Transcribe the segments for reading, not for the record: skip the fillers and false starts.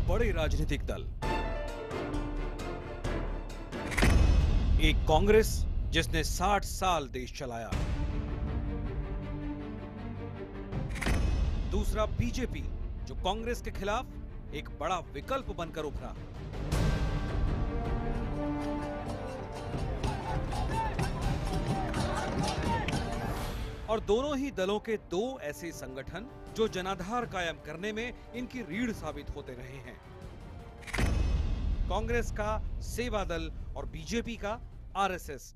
बड़े राजनीतिक दल, एक कांग्रेस जिसने 60 साल देश चलाया, दूसरा बीजेपी जो कांग्रेस के खिलाफ एक बड़ा विकल्प बनकर उभरा। और दोनों ही दलों के दो ऐसे संगठन जो जनाधार कायम करने में इनकी रीढ़ साबित होते रहे हैं। कांग्रेस का सेवा दल और बीजेपी का आरएसएस।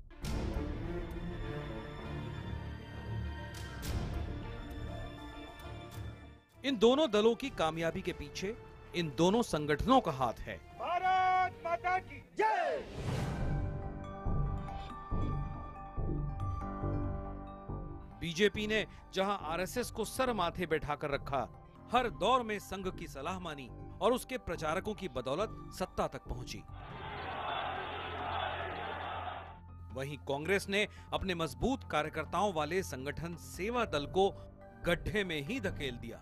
इन दोनों दलों की कामयाबी के पीछे इन दोनों संगठनों का हाथ है। भारत माता की जय। बीजेपी ने जहां आरएसएस को सर माथे बैठाकर रखा, हर दौर में संघ की सलाह मानी और उसके प्रचारकों की बदौलत सत्ता तक पहुंची। वहीं कांग्रेस ने अपने मजबूत कार्यकर्ताओं वाले संगठन सेवा दल को गड्ढे में ही धकेल दिया।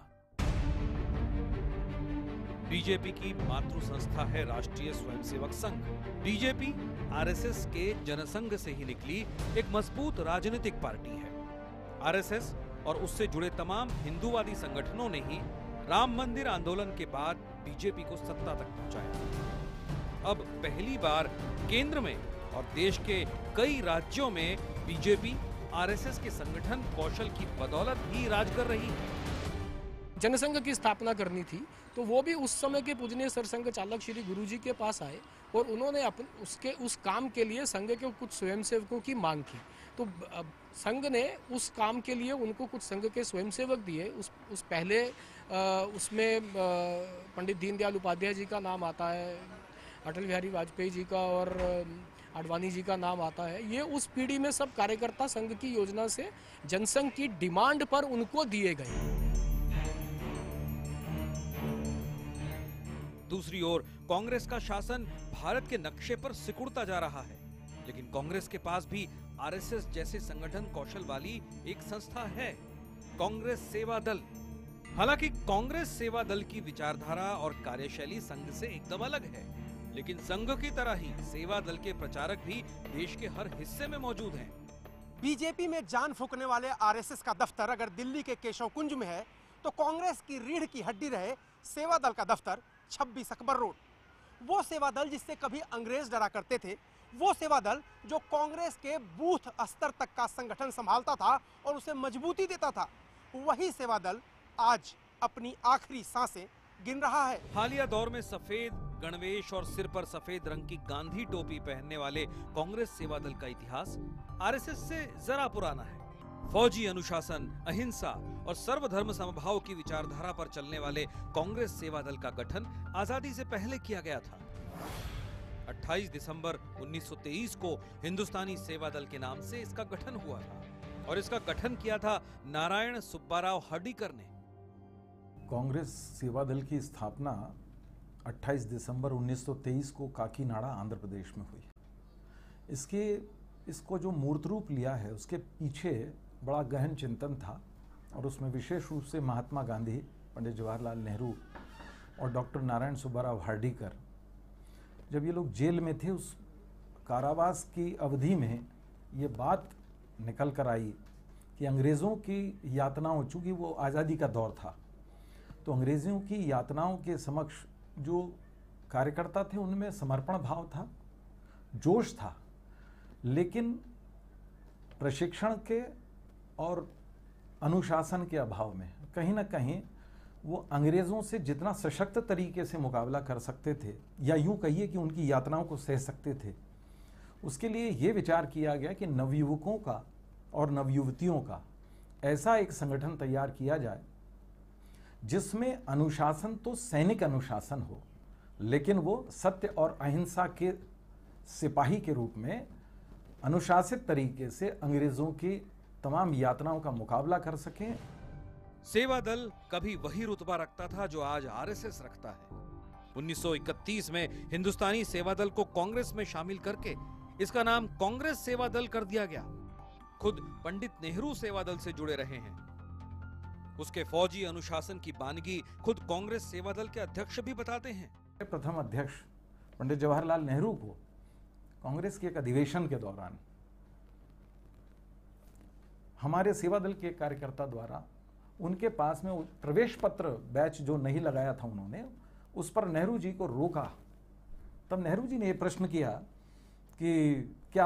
बीजेपी की मातृ संस्था है राष्ट्रीय स्वयंसेवक संघ। बीजेपी आरएसएस के जनसंघ से ही निकली एक मजबूत राजनीतिक पार्टी है। आरएसएस और उससे जुड़े तमाम हिंदूवादी संगठनों ने ही राम मंदिर आंदोलन के बाद बीजेपी को सत्ता तक पहुंचाया। अब पहली बार केंद्र में और देश के कई राज्यों में बीजेपी आरएसएस के संगठन कौशल की बदौलत ही राज कर रही है। जनसंघ की स्थापना करनी थी तो वो भी उस समय के पूजनीय सरसंघ चालक श्री गुरुजी के पास आए और उन्होंने उस काम के लिए संघ के कुछ स्वयंसेवकों की मांग की। तो संघ ने उस काम के लिए उनको कुछ संघ के स्वयंसेवक दिए। उस पहले उसमें पंडित दीनदयाल उपाध्याय जी का नाम आता है, अटल बिहारी वाजपेयी जी का और आडवाणी जी का नाम आता है। ये उस पीढ़ी में सब कार्यकर्ता संघ की योजना से जनसंघ की डिमांड पर उनको दिए गए। दूसरी ओर कांग्रेस का शासन भारत के नक्शे पर सिकुड़ता जा रहा है, लेकिन कांग्रेस के पास भी आरएसएस जैसे संगठन कौशल वाली एक संस्था है, कांग्रेस सेवा दल। हालांकि कांग्रेस सेवा दल की विचारधारा और कार्यशैली संघ से एकदम अलग है, लेकिन संघ की तरह ही सेवा दल के प्रचारक भी देश के हर हिस्से में मौजूद हैं। बीजेपी में जान फूंकने वाले आरएसएस का दफ्तर अगर दिल्ली के केशव कुंज में है, तो कांग्रेस की रीढ़ की हड्डी रहे सेवा दल का दफ्तर 26 अकबर रोड। वो सेवा दल जिससे कभी अंग्रेज डरा करते थे, वो सेवा दल जो कांग्रेस के बूथ स्तर तक का संगठन संभालता था और उसे मजबूती देता था, वही सेवा दल आज अपनी आखिरी सांसें गिन रहा है। हालिया दौर में सफेद गणवेश और सिर पर सफेद रंग की गांधी टोपी पहनने वाले कांग्रेस सेवा दल का इतिहास आरएसएस से जरा पुराना है। फौजी अनुशासन, अहिंसा और सर्वधर्म समभाव की विचारधारा पर चलने वाले कांग्रेस सेवा दल का गठन आजादी से पहले किया गया था। 28 दिसंबर 1923 को हिंदुस्तानी सेवा दल के नाम से इसका गठन हुआ था और इसका गठन किया था नारायण सुब्बाराव हर्डीकर ने। कांग्रेस सेवा दल की स्थापना 28 दिसंबर 1923 को काकीनाडा आंध्र प्रदेश में हुई। इसको जो मूर्त रूप लिया है उसके पीछे बड़ा गहन चिंतन था और उसमें विशेष रूप से महात्मा गांधी, पंडित जवाहरलाल नेहरू और डॉक्टर नारायण सुब्बाराव हार्डीकर, जब ये लोग जेल में थे, उस कारावास की अवधि में ये बात निकल कर आई कि अंग्रेज़ों की यातनाओं, चूँकि वो आज़ादी का दौर था, तो अंग्रेज़ों की यातनाओं के समक्ष जो कार्यकर्ता थे उनमें समर्पण भाव था, जोश था, लेकिन प्रशिक्षण के और अनुशासन के अभाव में कहीं ना कहीं वो अंग्रेज़ों से जितना सशक्त तरीके से मुकाबला कर सकते थे, या यूं कहिए कि उनकी यातनाओं को सह सकते थे, उसके लिए ये विचार किया गया कि नवयुवकों का और नवयुवतियों का ऐसा एक संगठन तैयार किया जाए जिसमें अनुशासन तो सैनिक अनुशासन हो, लेकिन वो सत्य और अहिंसा के सिपाही के रूप में अनुशासित तरीके से अंग्रेजों की तमाम यातनाओं का मुकाबला कर सकें। सेवा दल कभी वही रुतबा रखता था जो आज आरएसएस रखता है। 1931 में हिंदुस्तानी सेवा दल को कांग्रेस में शामिल करके इसका नाम कांग्रेस सेवा दल कर दिया गया। खुद पंडित नेहरू सेवा दल से जुड़े रहे हैं। उसके फौजी अनुशासन की बानगी खुद कांग्रेस सेवा दल के अध्यक्ष भी बताते हैं। प्रथम अध्यक्ष पंडित जवाहरलाल नेहरू को कांग्रेस के एक अधिवेशन के दौरान हमारे सेवा दल के कार्यकर्ता द्वारा उनके पास में प्रवेश पत्र बैच जो नहीं लगाया था उन्होंने, उस पर नेहरू जी को रोका। तब नेहरू जी ने ये प्रश्न किया कि क्या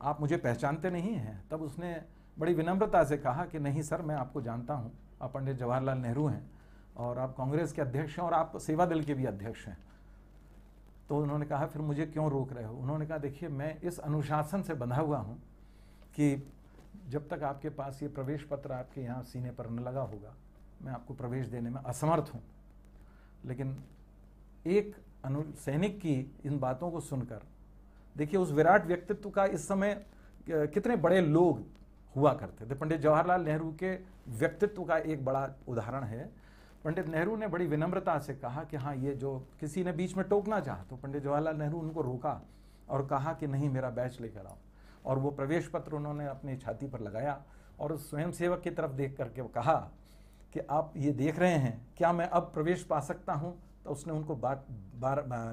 आप मुझे पहचानते नहीं हैं? तब उसने बड़ी विनम्रता से कहा कि नहीं सर, मैं आपको जानता हूं, आप पंडित जवाहरलाल नेहरू हैं और आप कांग्रेस के अध्यक्ष हैं और आप सेवा दल के भी अध्यक्ष हैं। तो उन्होंने कहा फिर मुझे क्यों रोक रहे हो? उन्होंने कहा देखिए, मैं इस अनुशासन से बंधा हुआ हूं कि जब तक आपके पास ये प्रवेश पत्र आपके यहाँ सीने पर न लगा होगा, मैं आपको प्रवेश देने में असमर्थ हूँ। लेकिन एक सैनिक की इन बातों को सुनकर देखिए, उस विराट व्यक्तित्व का इस समय कितने बड़े लोग हुआ करते थे। पंडित जवाहरलाल नेहरू के व्यक्तित्व का एक बड़ा उदाहरण है। पंडित नेहरू ने बड़ी विनम्रता से कहा कि हाँ, ये जो किसी ने बीच में टोकना चाहा तो पंडित जवाहरलाल नेहरू उनको रोका और कहा कि नहीं, मेरा बैच लेकर आओ। और वो प्रवेश पत्र उन्होंने अपनी छाती पर लगाया और उस स्वयंसेवक की तरफ देख करके कहा कि आप ये देख रहे हैं, क्या मैं अब प्रवेश पा सकता हूं? तो उसने उनको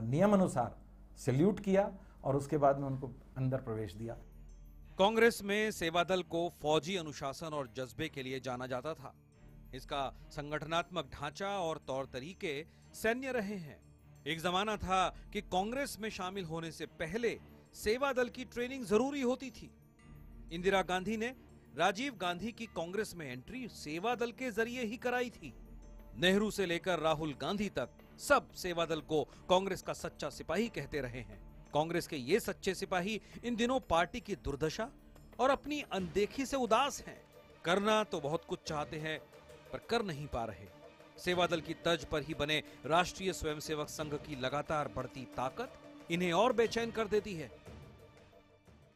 नियम अनुसार सैल्यूट किया और उसके बाद में उनको अंदर प्रवेश दिया। कांग्रेस में सेवा दल को फौजी अनुशासन और जज्बे के लिए जाना जाता था। इसका संगठनात्मक ढांचा और तौर तरीके सैन्य रहे हैं। एक जमाना था कि कांग्रेस में शामिल होने से पहले सेवा दल की ट्रेनिंग जरूरी होती थी। इंदिरा गांधी ने राजीव गांधी की कांग्रेस में एंट्री सेवा दल के जरिए ही कराई थी। नेहरू से लेकर राहुल गांधी तक सब सेवा दल को कांग्रेस का सच्चा सिपाही कहते रहे हैं। कांग्रेस के ये सच्चे सिपाही इन दिनों पार्टी की दुर्दशा और अपनी अनदेखी से उदास हैं। करना तो बहुत कुछ चाहते हैं पर कर नहीं पा रहे। सेवा दल की तर्ज पर ही बने राष्ट्रीय स्वयंसेवक संघ की लगातार बढ़ती ताकत इन्हें और बेचैन कर देती है।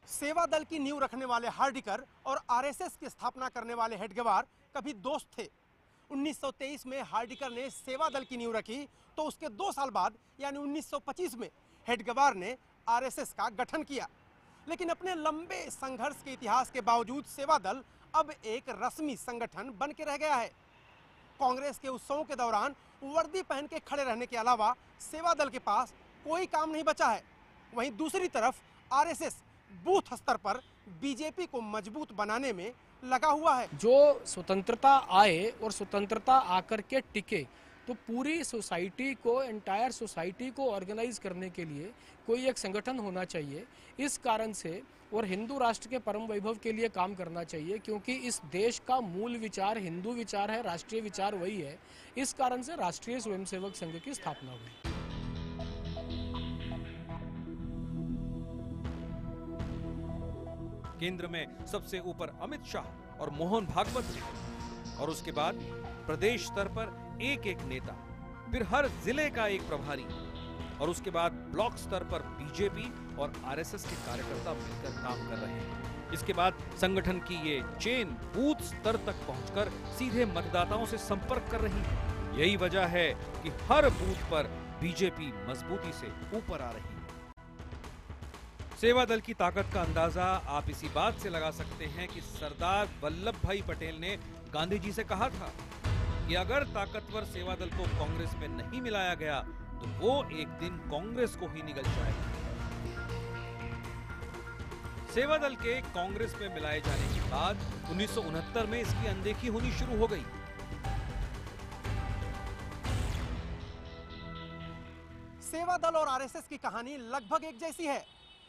सेवा दल की नींव रखने वाले हार्डिकर और आरएसएस की स्थापना करने वाले हेडगेवार कभी दोस्त थे। 1923 में हार्डिकर ने सेवा दल की नींव रखी तो उसके 2 साल बाद यानी 1925 में हेडगेवार ने आरएसएस का गठन किया। लेकिन अपने लंबे संघर्ष के इतिहास के बावजूद सेवा दल अब एक रस्मी संगठन बन के रह गया है। कांग्रेस के उत्सवों के दौरान वर्दी पहन के खड़े रहने के अलावा सेवा दल के पास कोई काम नहीं बचा है। वहीं दूसरी तरफ आरएसएस बूथ स्तर पर बीजेपी को मजबूत बनाने में लगा हुआ है। जो स्वतंत्रता आए और स्वतंत्रता आकर के टिके तो पूरी सोसाइटी को, एंटायर सोसाइटी को ऑर्गेनाइज करने के लिए कोई एक संगठन होना चाहिए। इस कारण से और हिंदू राष्ट्र के परम वैभव के लिए काम करना चाहिए, क्योंकि इस देश का मूल विचार हिंदू विचार है, राष्ट्रीय विचार वही है। इस कारण से राष्ट्रीय स्वयंसेवक संघ की स्थापना हुई। केंद्र में सबसे ऊपर अमित शाह और मोहन भागवत थे और उसके बाद प्रदेश स्तर पर एक एक नेता, फिर हर जिले का एक प्रभारी और उसके बाद ब्लॉक स्तर पर बीजेपी और आरएसएस के कार्यकर्ता मिलकर काम कर रहे हैं। इसके बाद संगठन की ये चेन बूथ स्तर तक पहुंचकर सीधे मतदाताओं से संपर्क कर रही है। यही वजह है कि हर बूथ पर बीजेपी मजबूती से ऊपर आ रही है। सेवा दल की ताकत का अंदाजा आप इसी बात से लगा सकते हैं कि सरदार वल्लभ भाई पटेल ने गांधी जी से कहा था कि अगर ताकतवर सेवा दल को कांग्रेस में नहीं मिलाया गया तो वो एक दिन कांग्रेस को ही निगल जाएगा। सेवा दल के कांग्रेस में मिलाए जाने के बाद 1969 में इसकी अनदेखी होनी शुरू हो गई। सेवा दल और आरएसएस की कहानी लगभग एक जैसी है।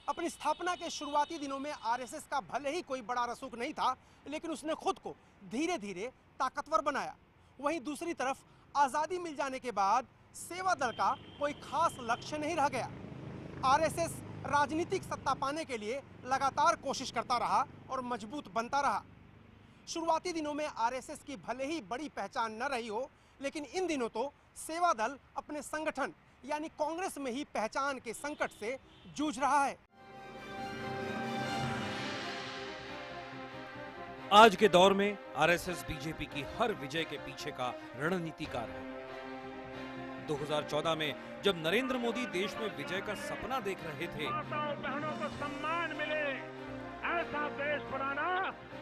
अपनी स्थापना के शुरुआती दिनों में आरएसएस का भले ही कोई बड़ा रसूख नहीं था, लेकिन उसने खुद को धीरे धीरे ताकतवर बनाया। वहीं दूसरी तरफ आजादी मिल जाने के बाद सेवा दल का कोई खास लक्ष्य नहीं रह गया। आरएसएस राजनीतिक सत्ता पाने के लिए लगातार कोशिश करता रहा और मजबूत बनता रहा। शुरुआती दिनों में आरएसएस की भले ही बड़ी पहचान न रही हो, लेकिन इन दिनों तो सेवा दल अपने संगठन यानी कांग्रेस में ही पहचान के संकट से जूझ रहा है। आज के दौर में आरएसएस बीजेपी की हर विजय के पीछे का रणनीतिकार है। 2014 में जब नरेंद्र मोदी देश में विजय का सपना देख रहे थे, माताओं बहनों को सम्मान मिले, ऐसा देश बनाना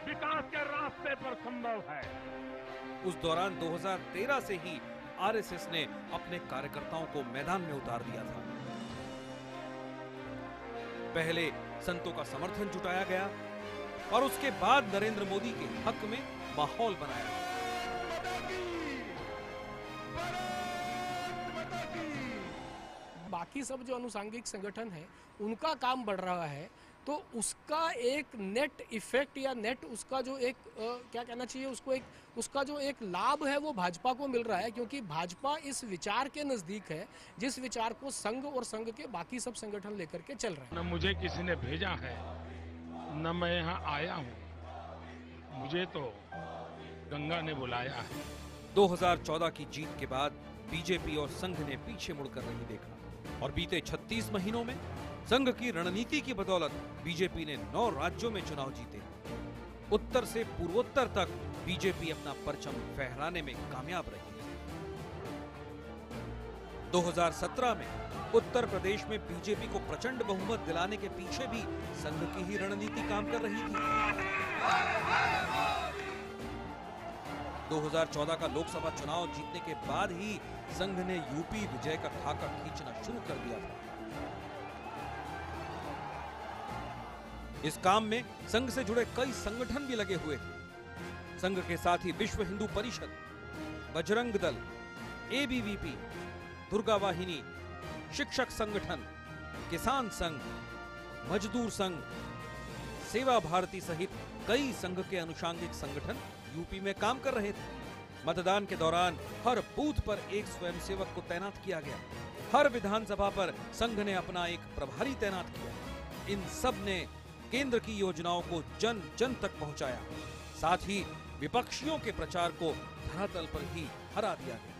विकास के रास्ते पर संभव संभव है। उस दौरान 2013 से ही आरएसएस ने अपने कार्यकर्ताओं को मैदान में उतार दिया था। पहले संतों का समर्थन जुटाया गया और उसके बाद नरेंद्र मोदी के हक में माहौल बनाया गया। बाकी सब जो अनुसांगिक संगठन है उनका काम बढ़ रहा है, तो उसका एक नेट इफेक्ट या नेट उसका जो एक क्या कहना चाहिए उसको, एक उसका जो एक लाभ है वो भाजपा को मिल रहा है, क्योंकि भाजपा इस विचार के नजदीक है जिस विचार को संघ और संघ के बाकी सब संगठन लेकर के चल रहे हैं। न मुझे किसी ने भेजा है, न मैं यहाँ आया हूँ, मुझे तो गंगा ने बुलाया है। 2014 की जीत के बाद बीजेपी और संघ ने पीछे मुड़कर नहीं देखा और बीते 36 महीनों में संघ की रणनीति की बदौलत बीजेपी ने 9 राज्यों में चुनाव जीते। उत्तर से पूर्वोत्तर तक बीजेपी अपना परचम फहराने में कामयाब रही। 2017 में उत्तर प्रदेश में बीजेपी को प्रचंड बहुमत दिलाने के पीछे भी संघ की ही रणनीति काम कर रही थी। 2014 का लोकसभा चुनाव जीतने के बाद ही संघ ने यूपी विजय का खाका खींचना शुरू कर दिया था। इस काम में संघ से जुड़े कई संगठन भी लगे हुए थे। संघ के साथ ही विश्व हिंदू परिषद, बजरंग दल, एबीवीपी, दुर्गा वाहिनी, शिक्षक संगठन, किसान संघ, मजदूर संघ, सेवा भारती सहित कई संघ के अनुषांगिक संगठन यूपी में काम कर रहे थे। मतदान के दौरान हर बूथ पर एक स्वयंसेवक को तैनात किया गया। हर विधानसभा पर संघ ने अपना एक प्रभारी तैनात किया। इन सब ने केंद्र की योजनाओं को जन जन तक पहुंचाया। साथ ही विपक्षियों के प्रचार को धरातल पर ही हरा दिया गया।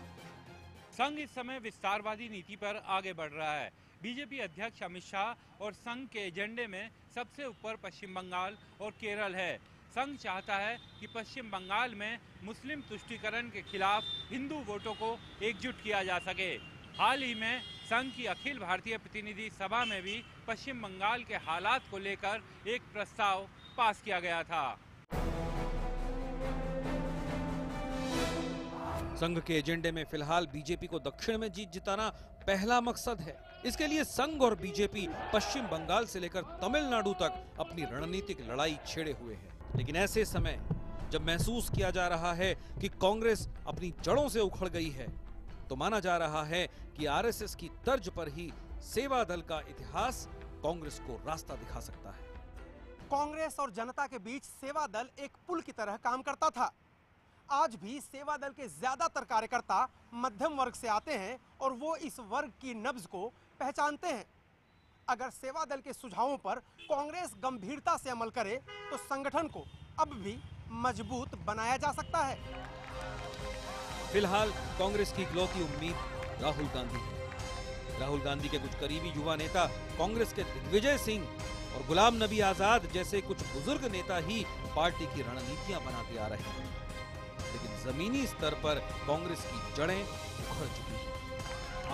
संघ इस समय विस्तारवादी नीति पर आगे बढ़ रहा है। बीजेपी अध्यक्ष अमित शाह और संघ के एजेंडे में सबसे ऊपर पश्चिम बंगाल और केरल है। संघ चाहता है कि पश्चिम बंगाल में मुस्लिम तुष्टीकरण के खिलाफ हिंदू वोटों को एकजुट किया जा सके। हाल ही में संघ की अखिल भारतीय प्रतिनिधि सभा में भी पश्चिम बंगाल के हालात को लेकर एक प्रस्ताव पास किया गया था। संघ के एजेंडे में फिलहाल बीजेपी को दक्षिण में जीत जिताना पहला मकसद है। इसके लिए संघ और बीजेपी पश्चिम बंगाल से लेकर तमिलनाडु तक अपनी रणनीतिक लड़ाई छेड़े हुए है। लेकिन ऐसे समय जब महसूस किया जा रहा है कि कांग्रेस अपनी जड़ों से उखड़ गई है, तो माना जा रहा है कि आरएसएस की तर्ज पर ही सेवा दल का इतिहास कांग्रेस को रास्ता दिखा सकता है। कांग्रेस और जनता के बीच सेवा दल एक पुल की तरह काम करता था। आज भी सेवा दल के ज्यादातर कार्यकर्ता मध्यम वर्ग से आते हैं और वो इस वर्ग की नब्ज को पहचानते हैं। अगर सेवा दल के सुझावों पर कांग्रेस गंभीरता से अमल करे तो संगठन को अब भी मजबूत बनाया जा सकता है। फिलहाल कांग्रेस की इकलौती उम्मीद राहुल गांधी है। राहुल गांधी के कुछ करीबी युवा नेता कांग्रेस के दिग्विजय सिंह और गुलाम नबी आजाद जैसे कुछ बुजुर्ग नेता ही पार्टी की रणनीतियां बनाते आ रहे हैं। लेकिन जमीनी स्तर पर कांग्रेस की जड़ें उखड़ चुकी हैं।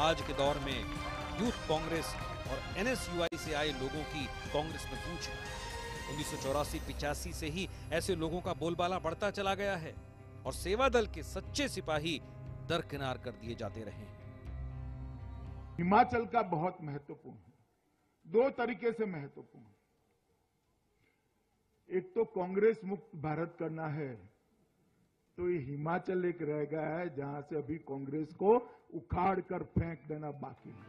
आज के दौर में यूथ कांग्रेस और एनएसयूआई से आए लोगों की कांग्रेस में कूच है। 1984-85 से ही ऐसे लोगों का बोलबाला बढ़ता चला गया है और सेवा दल के सच्चे सिपाही दरकिनार कर दिए जाते रहे हैं। हिमाचल का बहुत महत्वपूर्ण है, 2 तरीके से महत्वपूर्ण। एक तो कांग्रेस मुक्त भारत करना है, तो ये हिमाचल एक रह गया है जहां से अभी कांग्रेस को उखाड़ कर फेंक देना बाकी है।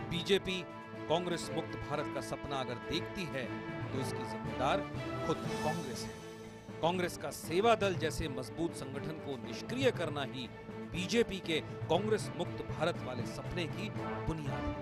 बीजेपी कांग्रेस मुक्त भारत का सपना अगर देखती है तो इसकी जिम्मेदार खुद कांग्रेस है। कांग्रेस का सेवा दल जैसे मजबूत संगठन को निष्क्रिय करना ही बीजेपी के कांग्रेस मुक्त भारत वाले सपने की बुनियाद है।